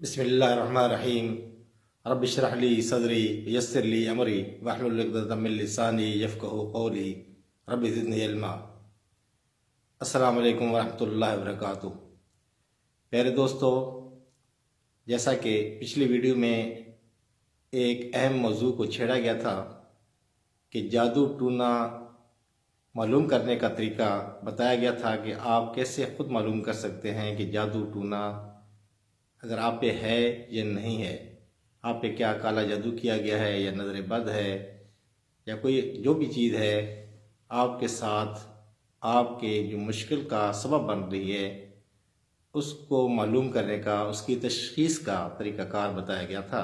बिस्मिल्लाहिर्रहमानिर्रहीम। रब्बि इश्रह ली सदरी यस्सिर ली अमरी वहलुल उक़दतम मिन लिसानी यफ़क़हू क़ौली रब्बि ज़िदनी इल्मा। अस्सलामु अलैकुम वरहमतुल्लाहि वबरकातुहू। प्यारे दोस्तों, जैसा कि पिछली वीडियो में एक अहम मौजू को छेड़ा गया था कि जादू टूना मालूम करने का तरीका बताया गया था कि आप कैसे ख़ुद मालूम कर सकते हैं कि जादू टूना अगर आप पे है या नहीं है, आप पे क्या काला जादू किया गया है या नज़र बद है या कोई जो भी चीज़ है आपके साथ आपके जो मुश्किल का सबब बन रही है उसको मालूम करने का, उसकी तशख़ीस का तरीक़ाकार बताया गया था।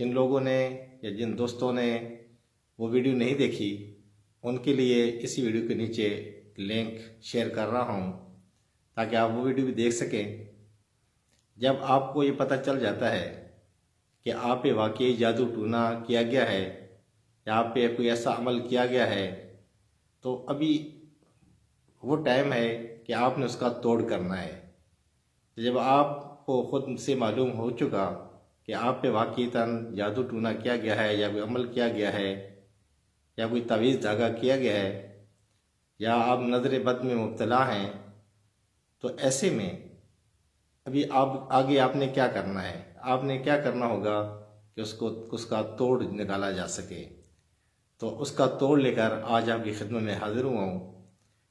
जिन लोगों ने या जिन दोस्तों ने वो वीडियो नहीं देखी उनके लिए इसी वीडियो के नीचे लिंक शेयर कर रहा हूँ ताकि आप वो वीडियो भी देख सकें। जब आपको ये पता चल जाता है कि आप पे वाकई जादू टूना किया गया है या आप पे कोई ऐसा अमल किया गया है, तो अभी वो टाइम है कि आपने उसका तोड़ करना है। जब आपको खुद से मालूम हो चुका कि आप पे वाकईतन जादू टूना किया गया है या कोई अमल किया गया है या कोई तावीज़ धागा किया गया है या आप नज़र बद में मुब्तला हैं, तो ऐसे में अभी आप आगे आपने क्या करना है, आपने क्या करना होगा कि उसका तोड़ निकाला जा सके। तो उसका तोड़ लेकर आज आपकी खिदमत में हाजिर हुआ हूँ।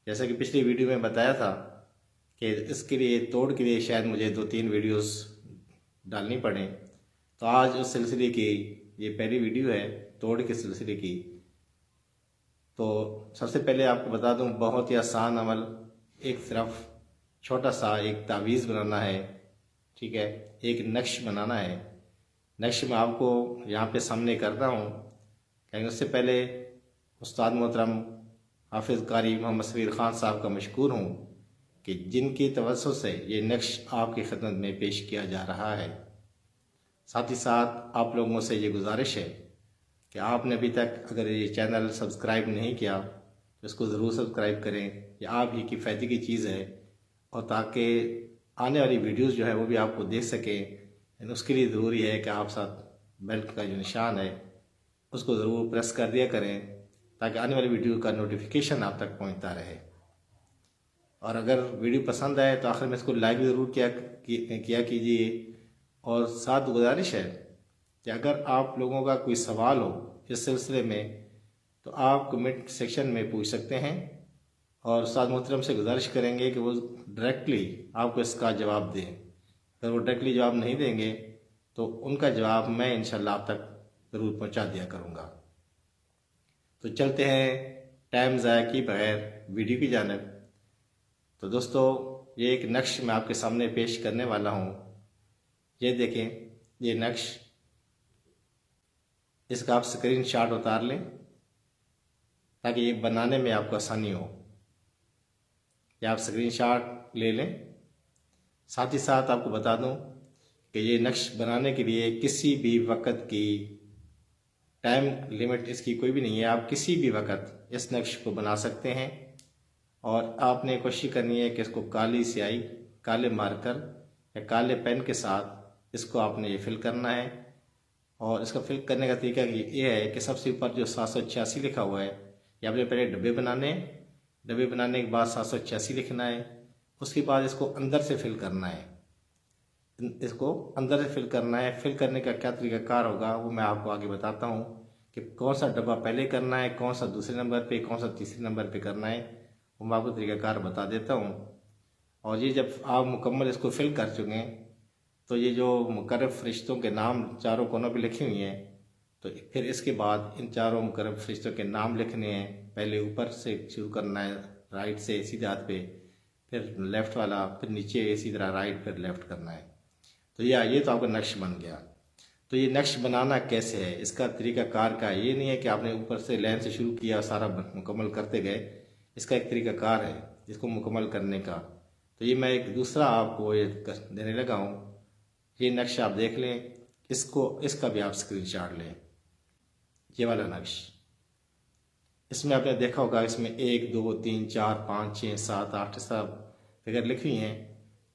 जैसा कि पिछली वीडियो में बताया था कि इसके लिए तोड़ के लिए शायद मुझे 2-3 वीडियोस डालनी पड़े, तो आज उस सिलसिले की ये पहली वीडियो है तोड़ के सिलसिले की। तो सबसे पहले आपको बता दूं, बहुत ही आसान अमल, एक सिर्फ छोटा सा एक तावीज़ बनाना है, ठीक है, एक नक्श बनाना है। नक्श मैं आपको यहाँ पे सामने करता हूँ, लेकिन उससे पहले उस्ताद मोहतरम हाफिज़ कारी मोहम्मद सबीर ख़ान साहब का मशकूर हूँ कि जिनकी तवज्जो से ये नक्श आपकी खिदमत में पेश किया जा रहा है। साथ ही साथ आप लोगों से ये गुजारिश है कि आपने अभी तक अगर ये चैनल सब्सक्राइब नहीं किया तो इसको ज़रूर सब्सक्राइब करें। ये आप ही की फ़ायदे की चीज़ है और ताकि आने वाली वीडियोस जो है वो भी आपको देख सकें, उसके लिए ज़रूरी है कि आप साथ बेल का जो निशान है उसको ज़रूर प्रेस कर दिया करें ताकि आने वाली वीडियो का नोटिफिकेशन आप तक पहुंचता रहे। और अगर वीडियो पसंद आए तो आखिर में इसको लाइक ज़रूर किया कीजिए। और साथ गुजारिश है कि अगर आप लोगों का कोई सवाल हो इस सिलसिले में तो आप कमेंट सेक्शन में पूछ सकते हैं और उस्ताद मोहतरम से गुजारिश करेंगे कि वो डायरेक्टली आपको इसका जवाब दें। अगर वो डायरेक्टली जवाब नहीं देंगे तो उनका जवाब मैं इंशाल्लाह आप तक ज़रूर पहुंचा दिया करूंगा। तो चलते हैं टाइम ज़ाया किए बगैर वीडियो की जानिब। तो दोस्तों, ये एक नक्श मैं आपके सामने पेश करने वाला हूँ। ये देखें, ये नक्श, इसका आप स्क्रीन शॉट उतार लें ताकि ये बनाने में आपको आसानी हो। या आप स्क्रीन शॉट ले लें। साथ ही साथ आपको बता दूं कि ये नक्श बनाने के लिए किसी भी वक़्त की टाइम लिमिट इसकी कोई भी नहीं है। आप किसी भी वक़्त इस नक्श को बना सकते हैं और आपने कोशिश करनी है कि इसको काली स्याही, काले मार्कर या काले पेन के साथ इसको आपने ये फिल करना है। और इसका फिल करने का तरीका ये है कि सबसे ऊपर जो 786 लिखा हुआ है, ये आपने पहले डब्बे बनाने हैं। डब्बे बनाने के बाद 786 लिखना है। उसके बाद इसको अंदर से फिल करना है। इसको अंदर से फिल करना है। फिल करने का क्या तरीकाकार होगा वो मैं आपको आगे बताता हूँ कि कौन सा डब्बा पहले करना है, कौन सा दूसरे नंबर पे, कौन सा तीसरे नंबर पे करना है, वो मैं आपको तरीकाकार बता देता हूँ। और ये जब आप मुकम्मल इसको फिल कर चुके हैं तो ये जो मुकर्रब फरिश्तों के नाम चारों कोनों पे लिखे हुए हैं, तो फिर इसके बाद इन चारों मुकर्रब फरिश्तों के नाम लिखने हैं। पहले ऊपर से शुरू करना है, राइट से सीधे हाथ पे, फिर लेफ़्ट वाला, फिर नीचे इसी तरह राइट, फिर लेफ़्ट करना है। तो ये तो आपका नक्श बन गया। तो ये नक्श बनाना कैसे है, इसका तरीकाकार का ये नहीं है कि आपने ऊपर से लाइन से शुरू किया सारा मुकम्मल करते गए। इसका एक तरीकाकार है इसको मुकम्मल करने का। तो ये मैं एक दूसरा आपको ये देने लगा हूँ। ये नक्श आप देख लें, इसका भी आप स्क्रीनशॉट लें। ये वाला नक्श, इसमें आपने देखा होगा इसमें 1 2 3 4 5 6 7 8 सब फिगर लिखी हुई हैं।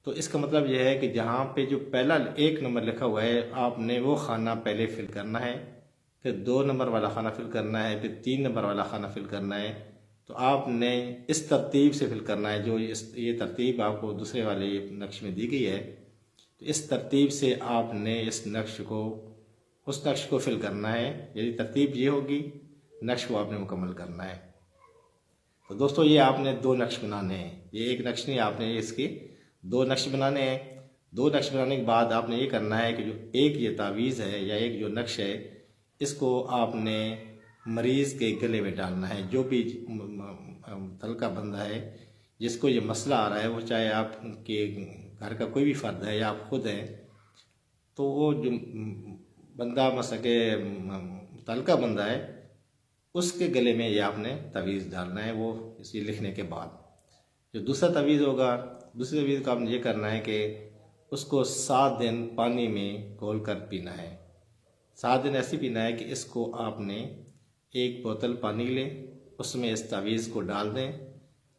तो इसका मतलब यह है कि जहाँ पे जो पहला 1 नंबर लिखा हुआ है आपने वो खाना पहले फिल करना है, फिर 2 नंबर वाला खाना फिल करना है, फिर 3 नंबर वाला खाना फिल करना है। तो आपने इस तरतीब से फिल करना है, जो ये तरतीब आपको दूसरे वाले नक्श में दी गई है। तो इस तरतीब से आपने इस नक्श को उस नक्श को फिल करना है। यदि तरतीब ये होगी, नक्श को आपने मुकम्मल करना है। तो दोस्तों ये आपने 2 नक्श बनाने हैं, ये एक नक्श नहीं, आपने इसके 2 नक्श बनाने हैं। 2 नक्श बनाने के बाद आपने ये करना है कि जो एक ये तावीज़ है या एक जो नक्श है, इसको आपने मरीज़ के गले में डालना है। जो भी तलका बंदा है जिसको ये मसला आ रहा है, वो चाहे आपके घर का कोई भी फ़र्द है या आप खुद हैं, तो वो जो बंदा मसा के तलका बंदा है उसके गले में ये आपने तवीज़ डालना है। वो इसी लिखने के बाद जो दूसरा तवीज़ होगा, दूसरे तवीज़ को आपने ये करना है कि उसको 7 दिन पानी में घोल कर पीना है। 7 दिन ऐसे पीना है कि इसको आपने 1 बोतल पानी लें, उसमें इस तवीज़ को डाल दें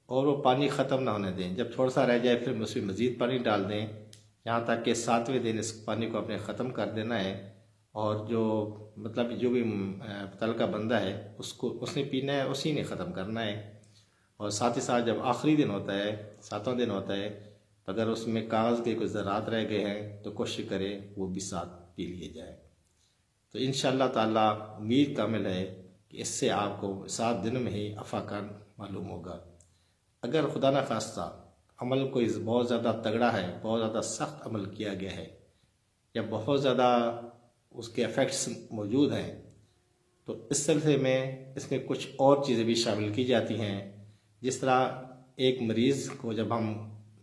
और वो पानी ख़त्म ना होने दें। जब थोड़ा सा रह जाए फिर उसमें मज़ीद पानी डाल दें, यहाँ तक कि 7वें दिन इस पानी को आपने ख़त्म कर देना है। और जो मतलब जो भी तलका बंदा है उसको उसने पीना है, उसी ने ख़त्म करना है। और साथ ही साथ जब आखिरी दिन होता है, 7वां दिन होता है, तो अगर उसमें कागज़ के कुछ ज़रात रह गए हैं तो कोशिश करें वो भी साथ पी लिए जाए। तो इंशाअल्लाह ताला उम्मीद कामिल है कि इससे आपको 7 दिन में ही अफ़ाकान मालूम होगा। अगर खुदा न खास्ता अमल कोई बहुत ज़्यादा तगड़ा है, बहुत ज़्यादा सख्त अमल किया गया है या बहुत ज़्यादा उसके इफ़ेक्ट्स मौजूद हैं, तो इस सिलसिले में इसमें कुछ और चीज़ें भी शामिल की जाती हैं। जिस तरह एक मरीज़ को जब हम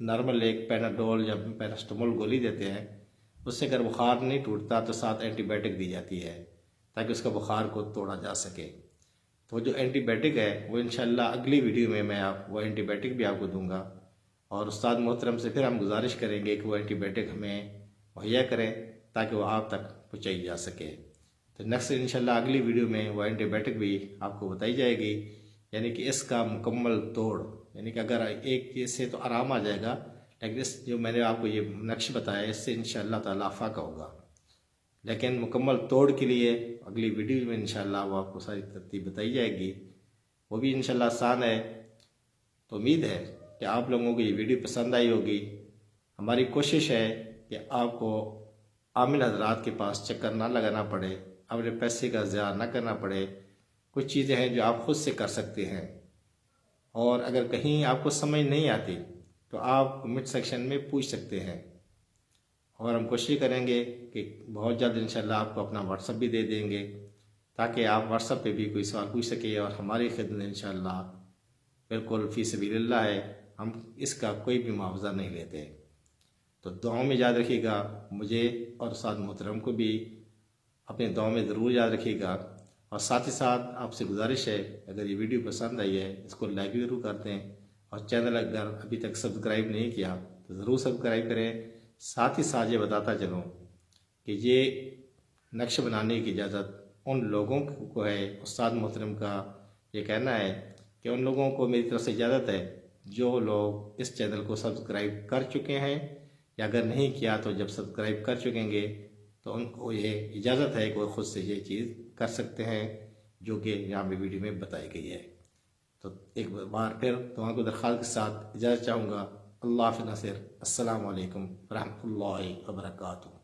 नॉर्मल एक पैनाडोल या पैरास्टामोल गोली देते हैं, उससे अगर बुखार नहीं टूटता तो साथ एंटीबायोटिक दी जाती है ताकि उसका बुखार को तोड़ा जा सके। तो जो एंटीबायोटिक है वो इंशाल्लाह अगली वीडियो में मैं वो एंटीबायोटिक भी आपको दूंगा। और उस्ताद मोहतरम से फिर हम गुजारिश करेंगे कि वो एंटीबायोटिक हमें मुहैया करें ताकि वो आप तक पहुँचाई जा सके। तो नेक्स्ट इंशाल्लाह अगली वीडियो में वो एंटीबायोटिक भी आपको बताई जाएगी, यानी कि इसका मुकम्मल तोड़, यानी कि अगर एक चीज़ से तो आराम आ जाएगा, लेकिन इस जो मैंने आपको ये नक्श बताया इससे इंशाअल्लाह ताला फाका होगा। लेकिन मुकम्मल तोड़ के लिए अगली वीडियो में इंशाअल्लाह वो आपको सारी तरतीब बताई जाएगी, वो भी इंशाअल्लाह आसान है। तो उम्मीद है कि आप लोगों को ये वीडियो पसंद आई होगी। हमारी कोशिश है कि आपको आमिल हजरात के पास चक्कर ना लगाना पड़े, अपने पैसे का ज़िया ना करना पड़े। कुछ चीज़ें हैं जो आप खुद से कर सकते हैं, और अगर कहीं आपको समझ नहीं आती तो आप कमेंट सेक्शन में पूछ सकते हैं। और हम कोशिश करेंगे कि बहुत जल्द इंशाल्लाह आपको अपना व्हाट्सअप भी दे देंगे ताकि आप व्हाट्सअप पे भी कोई सवाल पूछ सके। और हमारी खिदमत इंशाल्लाह बिल्कुल फ़ी सबीलिल्लाह है, हम इसका कोई भी मुआवजा नहीं लेते। तो दुआओं में याद रखिएगा, मुझे और उस्ताद मोहतरम को भी अपने दुआओं में ज़रूर याद रखिएगा। और साथ ही साथ आपसे गुजारिश है, अगर ये वीडियो पसंद आई है इसको लाइक भी ज़रूर कर दें, और चैनल अगर अभी तक सब्सक्राइब नहीं किया तो ज़रूर सब्सक्राइब करें। साथ ही साथ ये बताता चलूँ कि ये नक्श बनाने की इजाज़त उन लोगों को है, उस्ताद मोहतरम का ये कहना है कि उन लोगों को मेरी तरफ से इजाज़त है जो लोग इस चैनल को सब्सक्राइब कर चुके हैं, या अगर नहीं किया तो जब सब्सक्राइब कर चुकेंगे तो उनको ये इजाज़त है कि वो खुद से ये चीज़ कर सकते हैं जो कि यहाँ पे वीडियो में बताई गई है। तो एक बार फिर दुआ को दरख्वास्त के साथ इजाज़त चाहूँगा। अल्लाह हाफ़िज़ नासिर। अस्सलामु अलैकुम रहमतुल्लाहि व बरकातुहू।